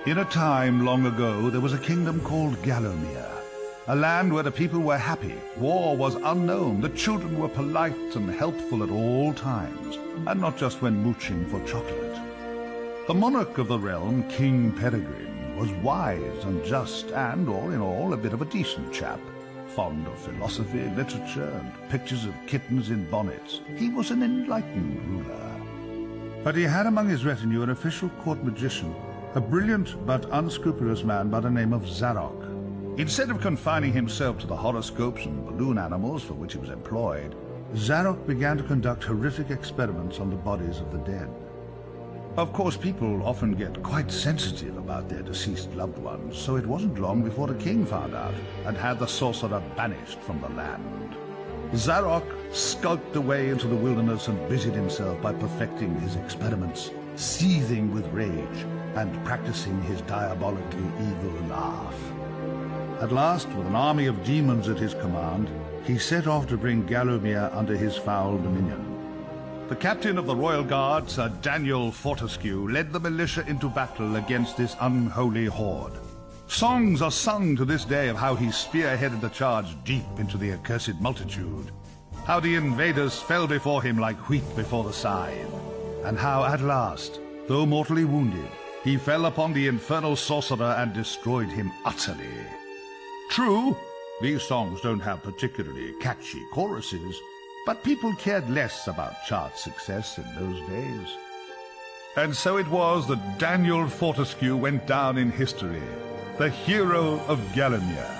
In a time long ago, there was a kingdom called Gallowmere, a land where the people were happy, war was unknown, the children were polite and helpful at all times, and not just when mooching for chocolate. The monarch of the realm, King Peregrine, was wise and just and, all in all, a bit of a decent chap, fond of philosophy, literature, and pictures of kittens in bonnets. He was an enlightened ruler. But he had among his retinue an official court magician, a brilliant but unscrupulous man by the name of Zarok. Instead of confining himself to the horoscopes and balloon animals for which he was employed, Zarok began to conduct horrific experiments on the bodies of the dead. Of course, people often get quite sensitive about their deceased loved ones, so it wasn't long before the king found out and had the sorcerer banished from the land. Zarok skulked away into the wilderness and busied himself by perfecting his experiments, seething with rage and practicing his diabolically evil laugh. At last, with an army of demons at his command, he set off to bring Gallowmere under his foul dominion. The captain of the royal guard, Sir Daniel Fortesque, led the militia into battle against this unholy horde. Songs are sung to this day of how he spearheaded the charge deep into the accursed multitude, how the invaders fell before him like wheat before the scythe, and how at last, though mortally wounded, he fell upon the infernal sorcerer and destroyed him utterly. True, these songs don't have particularly catchy choruses, but people cared less about chart success in those days. And so it was that Daniel Fortesque went down in history, the hero of Gallowmere.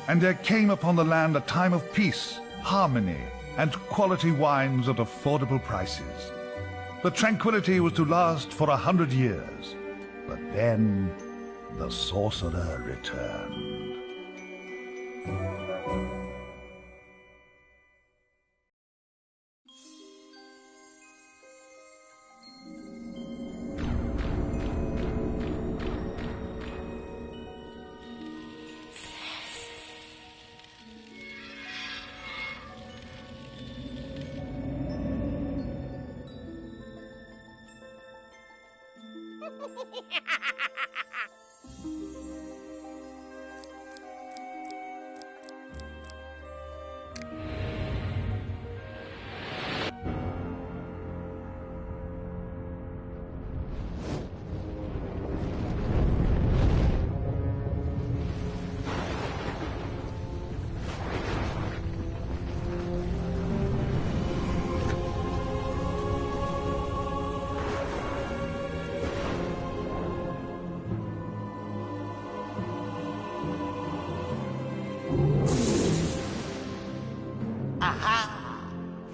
And there came upon the land a time of peace, harmony, and quality wines at affordable prices. The tranquility was to last for 100 years, but then the sorcerer returned.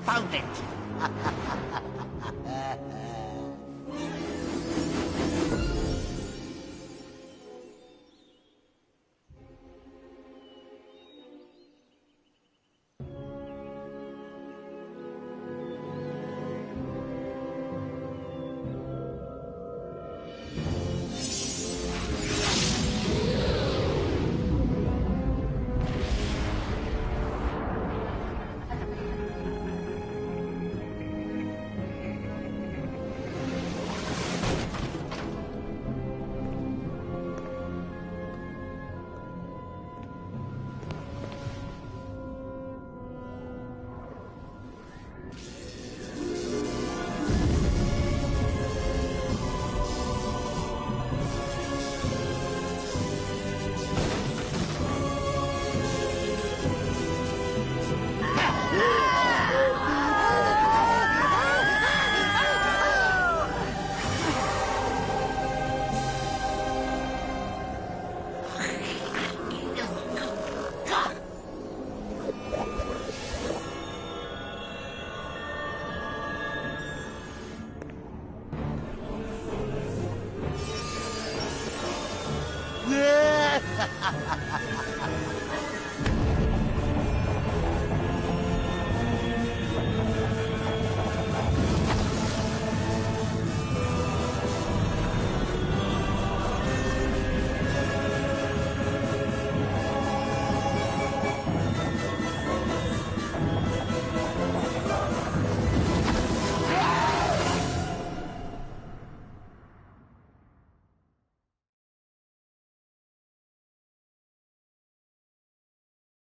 Found it!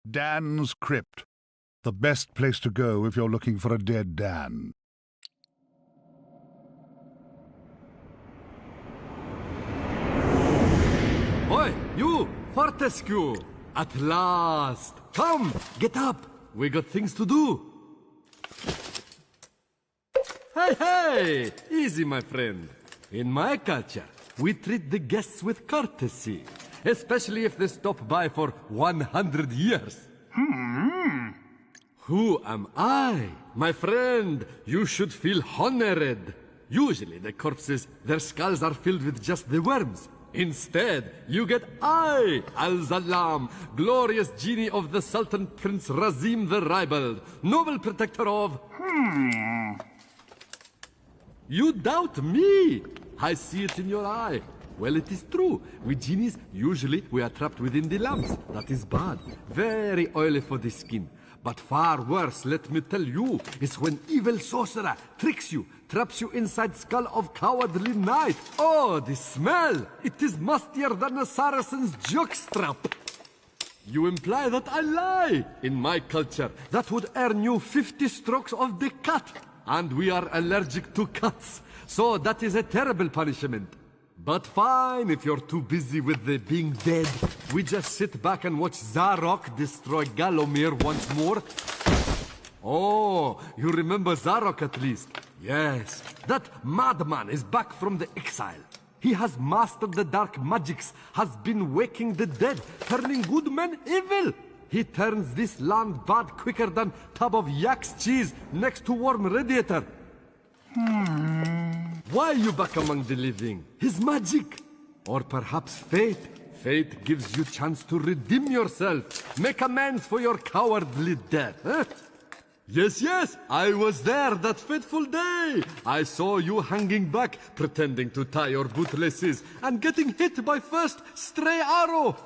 Dan's Crypt. The best place to go if you're looking for a dead Dan. Oi, you! Fortesque! At last! Come, get up! We got things to do! Hey! Easy, my friend. In my culture, we treat the guests with courtesy. Especially if they stop by for 100 years. Who am I? My friend, you should feel honored. Usually the corpses, their skulls are filled with just the worms. Instead, you get I, Al-Zalam, glorious genie of the Sultan Prince Razim the Ribald, noble protector of... You doubt me? I see it in your eye. Well, it is true. With genies, usually we are trapped within the lamps. That is bad. Very oily for the skin. But far worse, let me tell you, is when evil sorcerer tricks you, traps you inside skull of cowardly knight. Oh, the smell! It is mustier than a Saracen's jockstrap. You imply that I lie. In my culture, that would earn you 50 strokes of the cut. And we are allergic to cuts. So that is a terrible punishment. But fine, if you're too busy with the being dead, we just sit back and watch Zarok destroy Gallowmere once more. Oh, you remember Zarok at least? Yes, that madman is back from the exile. He has mastered the dark magics, has been waking the dead, turning good men evil. He turns this land bad quicker than tub of yak's cheese next to warm radiator. Why are you back among the living? His magic? Or perhaps fate? Fate gives you chance to redeem yourself. Make amends for your cowardly death, eh? Yes, I was there that fateful day. I saw you hanging back, pretending to tie your bootlaces, and getting hit by first stray arrow.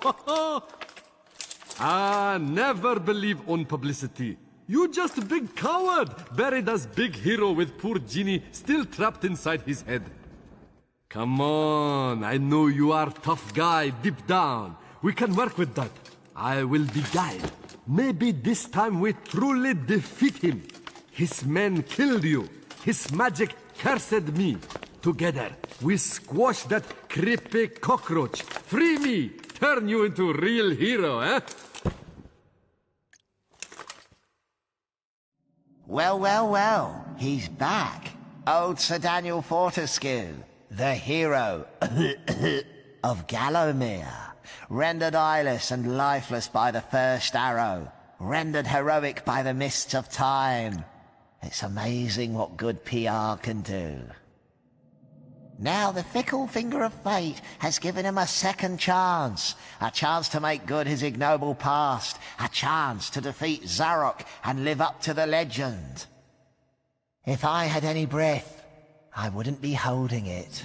Never believe on publicity. You just a big coward, buried as big hero with poor genie still trapped inside his head. Come on, I know you are tough guy deep down. We can work with that. I will beguile. Maybe this time we truly defeat him. His men killed you. His magic cursed me. Together, we squash that creepy cockroach. Free me. Turn you into a real hero, eh? Well, he's back. Old Sir Daniel Fortesque, the hero of Gallowmere, rendered eyeless and lifeless by the first arrow, rendered heroic by the mists of time. It's amazing what good PR can do. Now the fickle finger of fate has given him a second chance. A chance to make good his ignoble past. A chance to defeat Zarok and live up to the legend. If I had any breath, I wouldn't be holding it.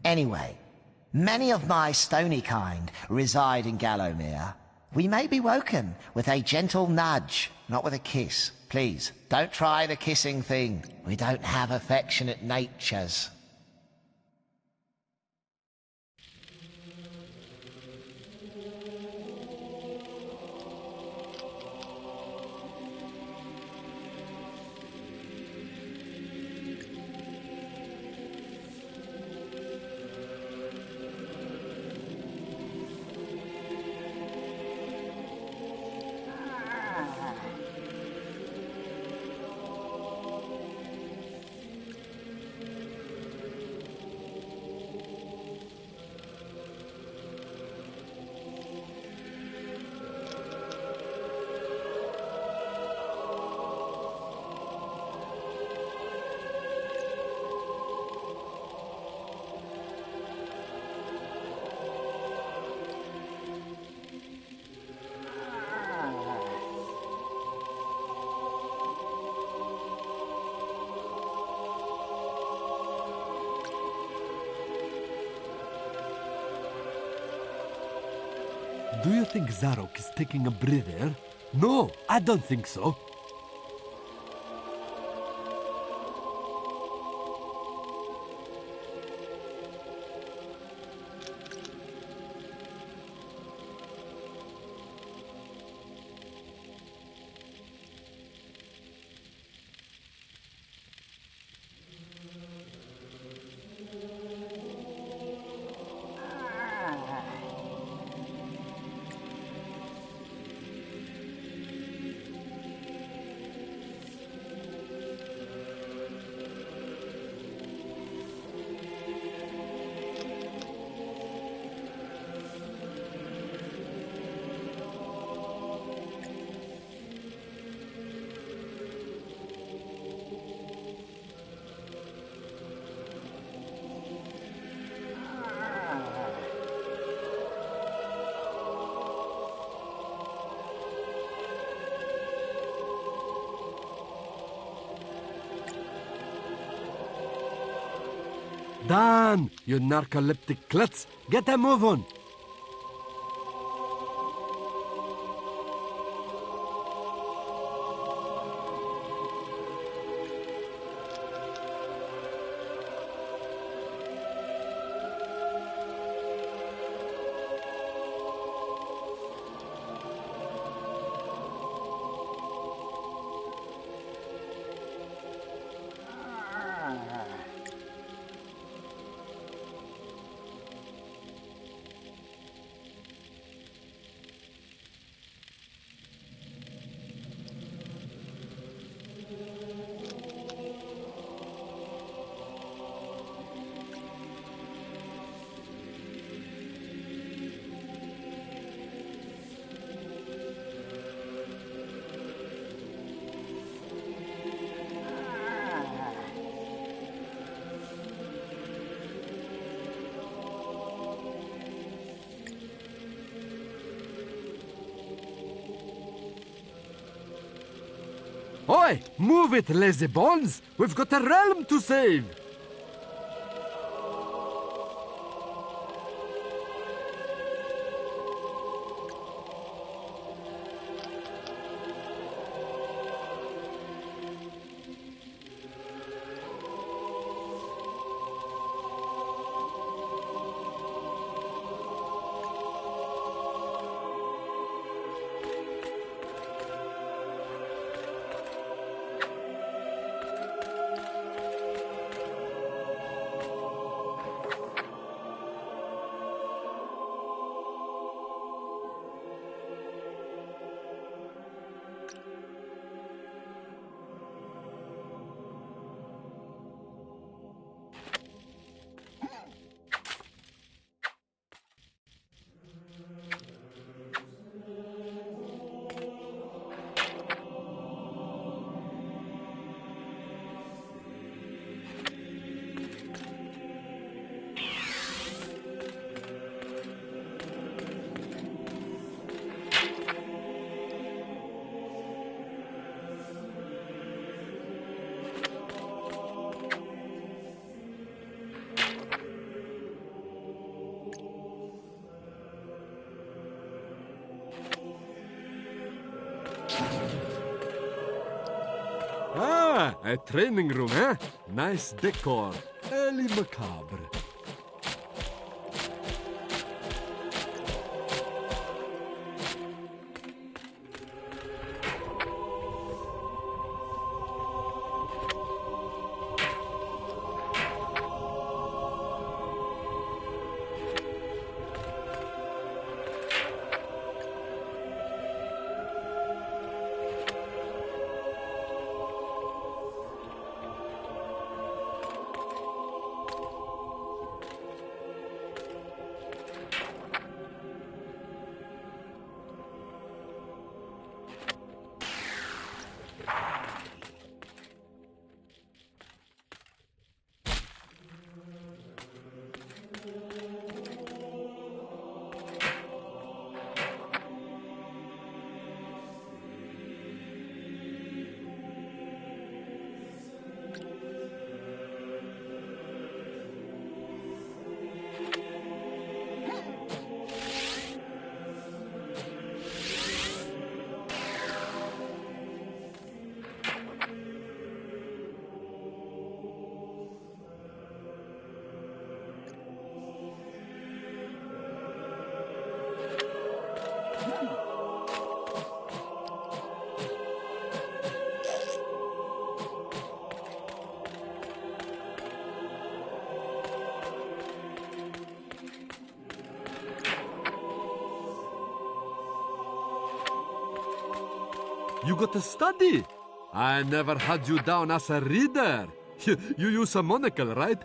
Anyway, many of my stony kind reside in Gallowmere. We may be woken with a gentle nudge, not with a kiss. Please, don't try the kissing thing. We don't have affectionate natures. Do you think Zarok is taking a breather? No, I don't think so. done, you narcoleptic klutz. Get a move on. Oi, move it, lazy bones! We've got a realm to save! Ah, a training room, eh? Nice decor. Early macabre. You got to study. I never had you down as a reader. You use a monocle, right?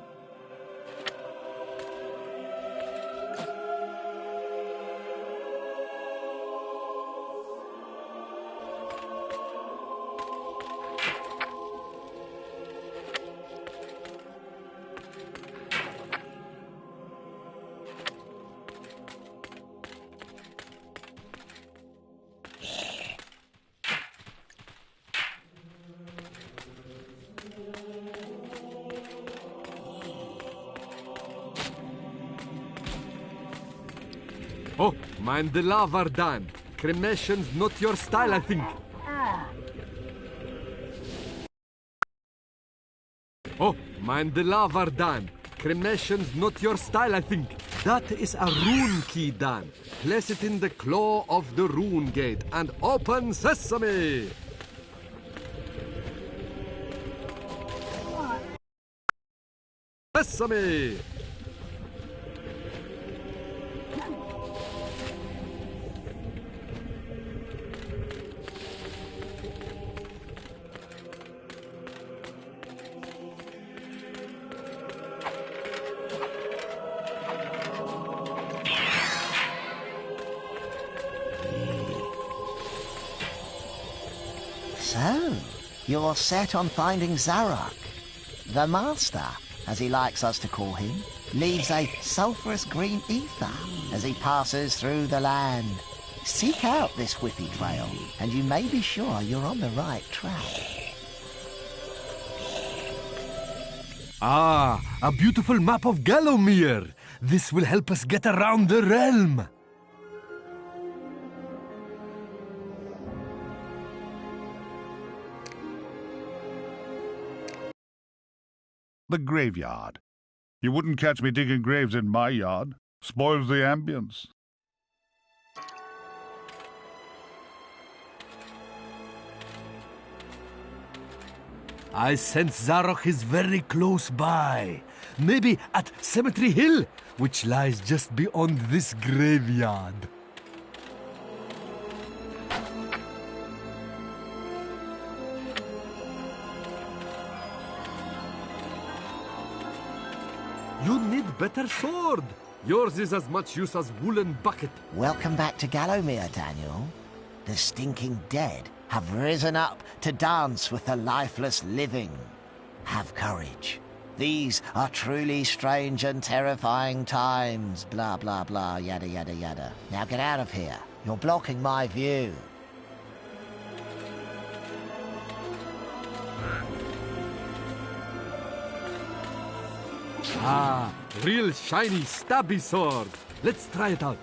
Oh, mind the lava, Dan. Cremation's not your style, I think. Oh, mind the lava, Dan. Cremation's not your style, I think. That is a rune key, Dan. Place it in the claw of the rune gate and open sesame! Sesame! So, you're set on finding Zarok. The Master, as he likes us to call him, leaves a sulphurous green ether as he passes through the land. Seek out this whiffy trail, and you may be sure you're on the right track. Ah, a beautiful map of Gallowmere. This will help us get around the realm. The graveyard. You wouldn't catch me digging graves in my yard. Spoils the ambience. I sense Zarok is very close by. Maybe at Cemetery Hill, which lies just beyond this graveyard. You need better sword. Yours is as much use as woolen bucket. Welcome back to Gallowmere, Daniel. The stinking dead have risen up to dance with the lifeless living. Have courage. These are truly strange and terrifying times. Blah, blah, blah, yada, yada, yada. Now get out of here. You're blocking my view. Ah, real shiny stabby sword. Let's try it out.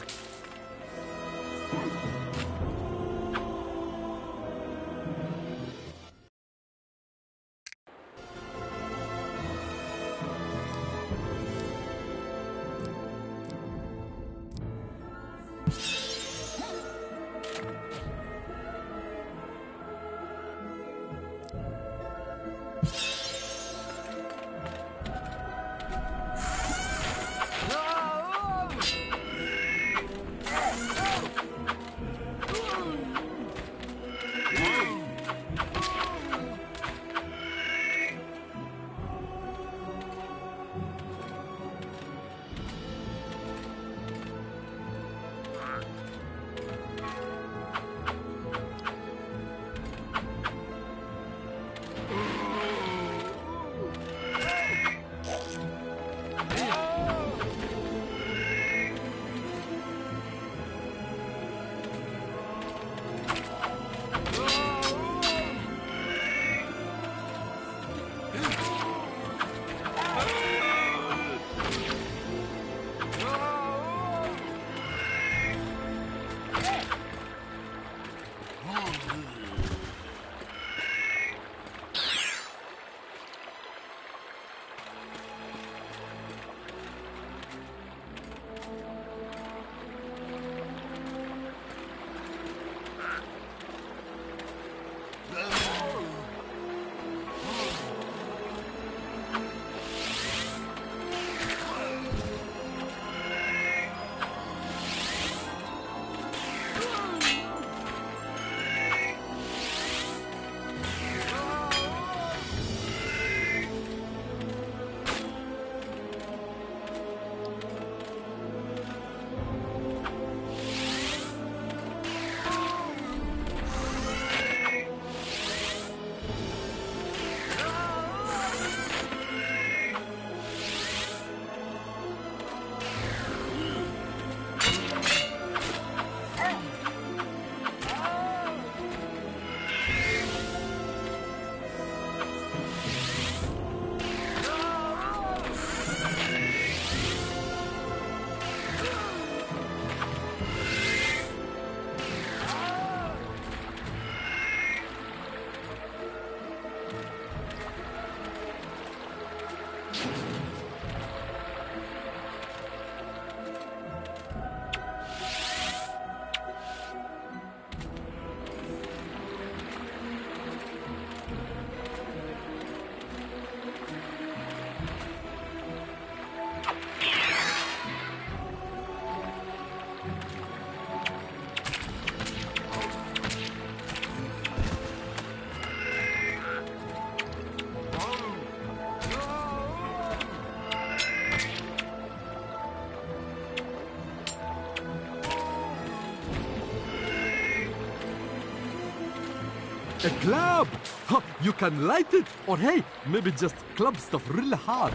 A club! Huh, you can light it, or hey, maybe just club stuff really hard.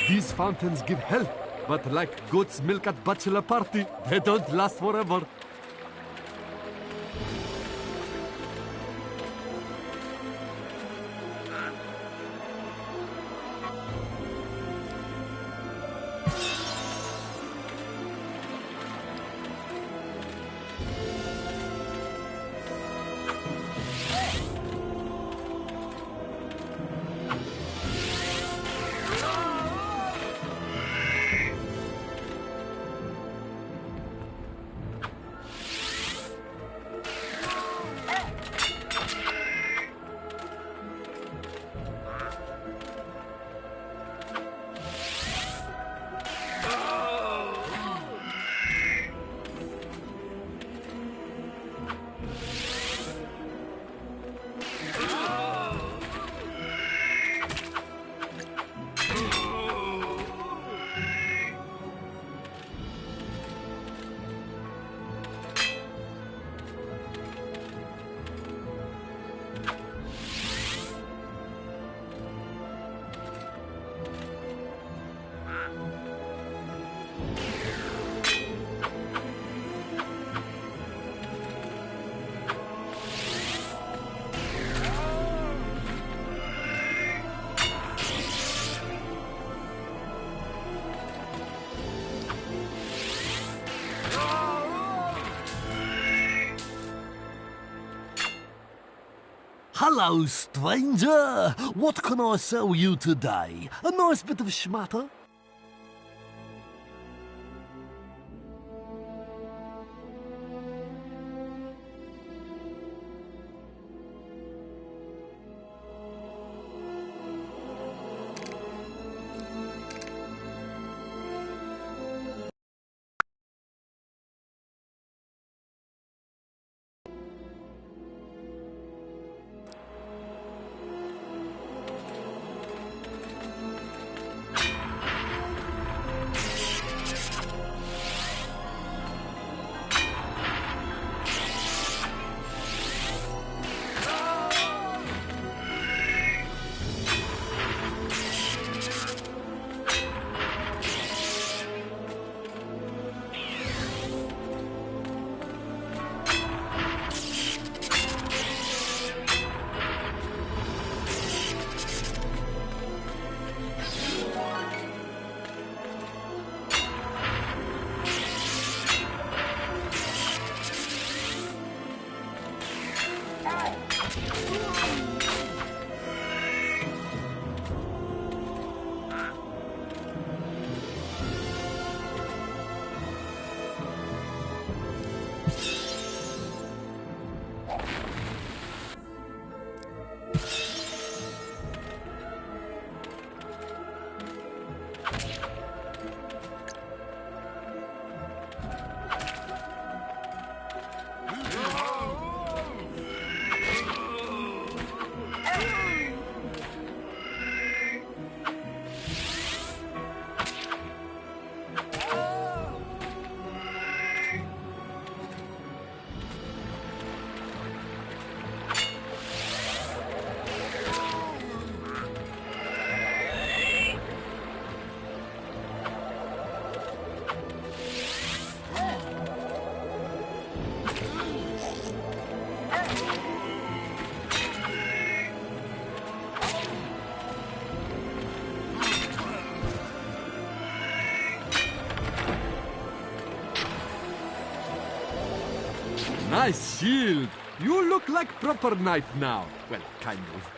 These fountains give health, but like goat's milk at bachelor party, they don't last forever. Hello, stranger! What can I sell you today? A nice bit of schmatter? Nice shield. You look like proper knight now. Well, kind of.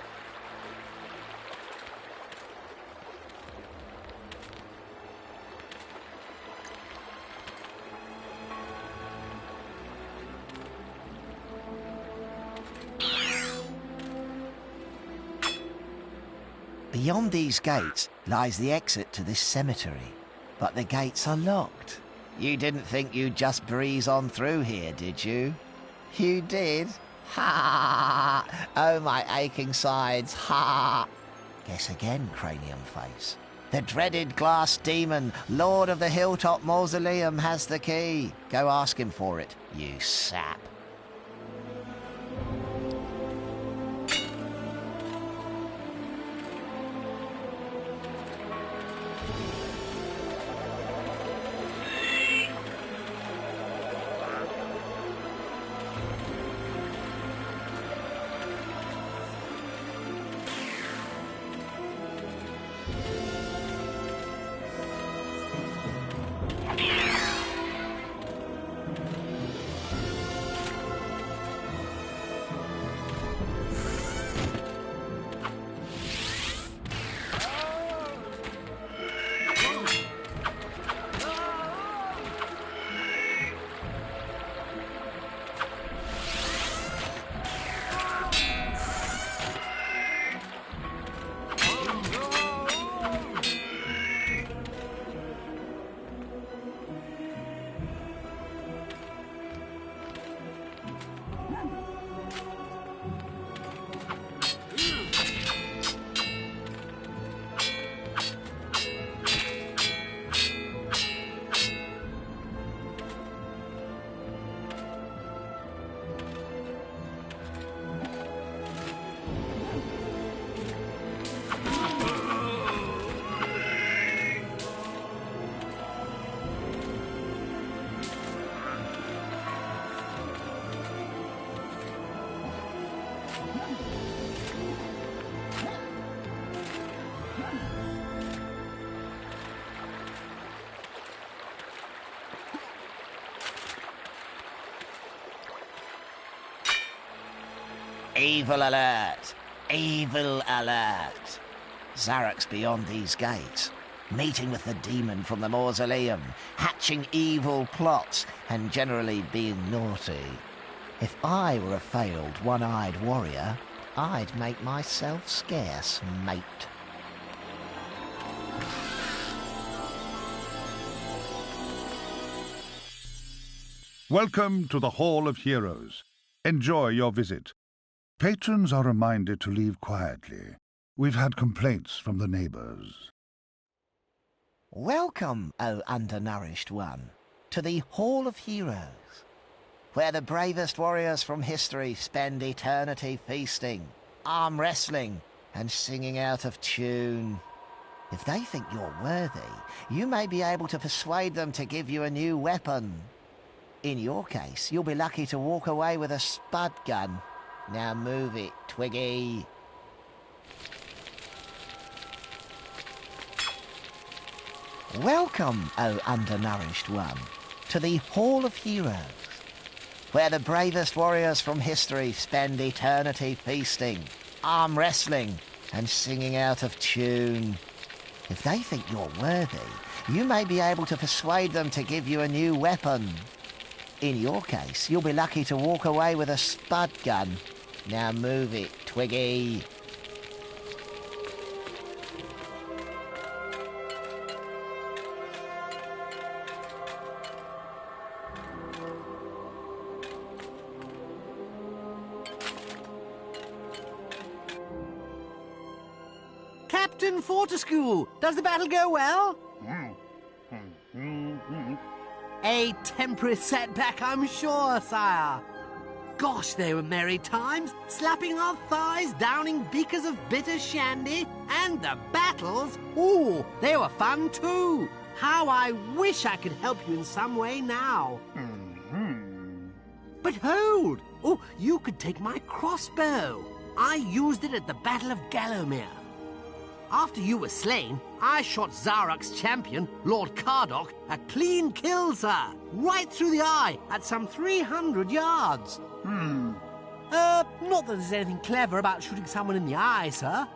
Beyond these gates lies the exit to this cemetery, but the gates are locked. You didn't think you'd just breeze on through here, did you? You did? Ha! Oh, my aching sides, ha! Guess again, cranium face. The dreaded glass demon, lord of the hilltop mausoleum, has the key. Go ask him for it, you sap. Evil alert! Evil alert! Zarok's beyond these gates, meeting with the demon from the mausoleum, hatching evil plots, and generally being naughty. If I were a failed one-eyed warrior, I'd make myself scarce, mate. Welcome to the Hall of Heroes. Enjoy your visit. Patrons are reminded to leave quietly. We've had complaints from the neighbors. Welcome, O undernourished one, to the Hall of Heroes, where the bravest warriors from history spend eternity feasting, arm wrestling, and singing out of tune. If they think you're worthy, you may be able to persuade them to give you a new weapon. In your case, you'll be lucky to walk away with a spud gun. Now move it, Twiggy. Welcome, O undernourished one, to the Hall of Heroes, where the bravest warriors from history spend eternity feasting, arm wrestling, and singing out of tune. If they think you're worthy, you may be able to persuade them to give you a new weapon. In your case, you'll be lucky to walk away with a spud gun. Now move it, Twiggy. Captain Fortesque, does the battle go well? A temporary setback, I'm sure, sire. Gosh, they were merry times, slapping our thighs, downing beakers of bitter shandy, and the battles, ooh, they were fun too. How I wish I could help you in some way now. But hold! Oh, you could take my crossbow. I used it at the Battle of Gallowmere. After you were slain, I shot Zarok's champion, Lord Kardok, a clean kill, sir. Right through the eye at some 300 yards. Not that there's anything clever about shooting someone in the eye, sir.